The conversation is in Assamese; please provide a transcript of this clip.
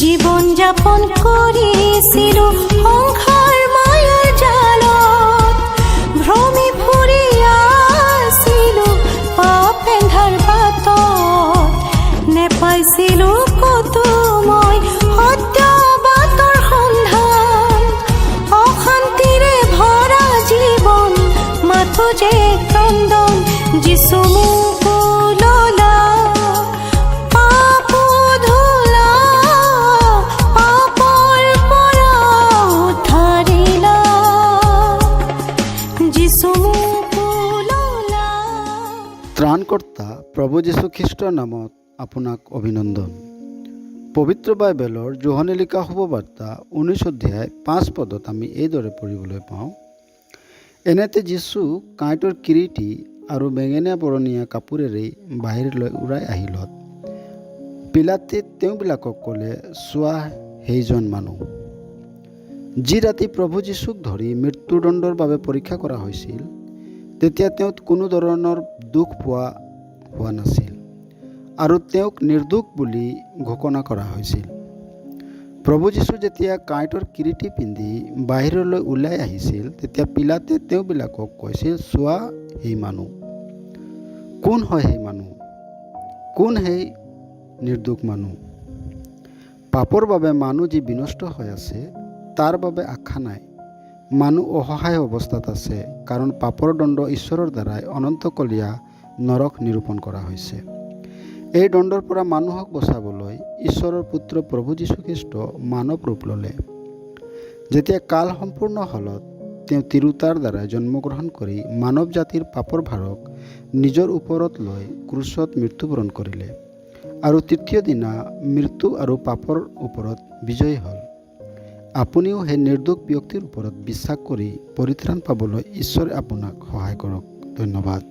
জীবন যাপন কৰিছিলো সংসাৰ মায়াৰ জালত, ভ্ৰমি ফুৰিয়াছিলো পাপ এন্ধাৰ বাটত, নেপাইছিলো কতো মই সত্যবাতৰ সন্ধান, অশান্তিৰে ভৰা জীৱন মাথো যে ক্ৰন্দন, যিছু মোক ললা ত্ৰাণকৰ্তা প্ৰভু যীশুখ্ৰীষ্টৰ নামত আপোনাক অভিনন্দন। পবিত্ৰ বাইবেলৰ যোহনে লিখা শুভবাৰ্তা 19 অধ্যায় 5 পদত আমি এইদৰে পঢ়িবলৈ পাওঁ, এনেতে যীশু কাঁইটৰ কিৰীটি আৰু বেঙেনীয়া বৰণীয়া কাপোৰেৰে বাহিৰলৈ ওলাই আহিলত। পিলাতে তেওঁবিলাকক ক'লে, চোৱা সেইজন মানুহ। যি ৰাতি প্ৰভু যীশুক ধৰি মৃত্যুদণ্ডৰ বাবে পৰীক্ষা কৰা হৈছিল, তেতিয়া তেওঁ কোনো ধৰণৰ দুখ পোৱা হোৱা নাছিল আৰু তেওঁক নিৰ্দোষ বুলি ঘোষণা কৰা হৈছিল। প্ৰভু যীশু যেতিয়া কাঁইটৰ কিৰীটি পিন্ধি বাহিৰলৈ ওলাই আহিছিল, তেতিয়া পিলাতে তেওঁবিলাকক কৈছিল, চোৱা সেই মানুহ। কোন হয় সেই মানুহ? কোন সেই নিৰ্দোষ মানুহ? পাপৰ বাবে মানুহ যি বিনষ্ট হৈ আছে, তাৰ বাবে আশা নাই। মানুহ অসহায় অৱস্থাত আছে, কাৰণ পাপৰ দণ্ড ঈশ্বৰৰ দ্বাৰাই অনন্তকলীয়া নৰক নিৰূপণ কৰা হৈছে। এই দণ্ডৰ পৰা মানুহক বচাবলৈ ঈশ্বৰৰ পুত্ৰ প্ৰভু যীশুখ্ৰীষ্ট মানৱ ৰূপ ল'লে। যেতিয়া কাল সম্পূৰ্ণ হ'লত তেওঁ তিৰোতাৰ দ্বাৰাই জন্মগ্ৰহণ কৰি মানৱ জাতিৰ পাপৰ ভাৰক নিজৰ ওপৰত লৈ ক্ৰুচত মৃত্যুবৰণ কৰিলে আৰু তৃতীয় দিনা মৃত্যু আৰু পাপৰ ওপৰত বিজয়ী হ'ল। আপুনিও সেই নিৰ্দোষ ব্যক্তিৰ ওপৰত বিশ্বাস কৰি পৰিত্ৰাণ পাবলৈ ঈশ্বৰে আপোনাক সহায় কৰক। ধন্যবাদ।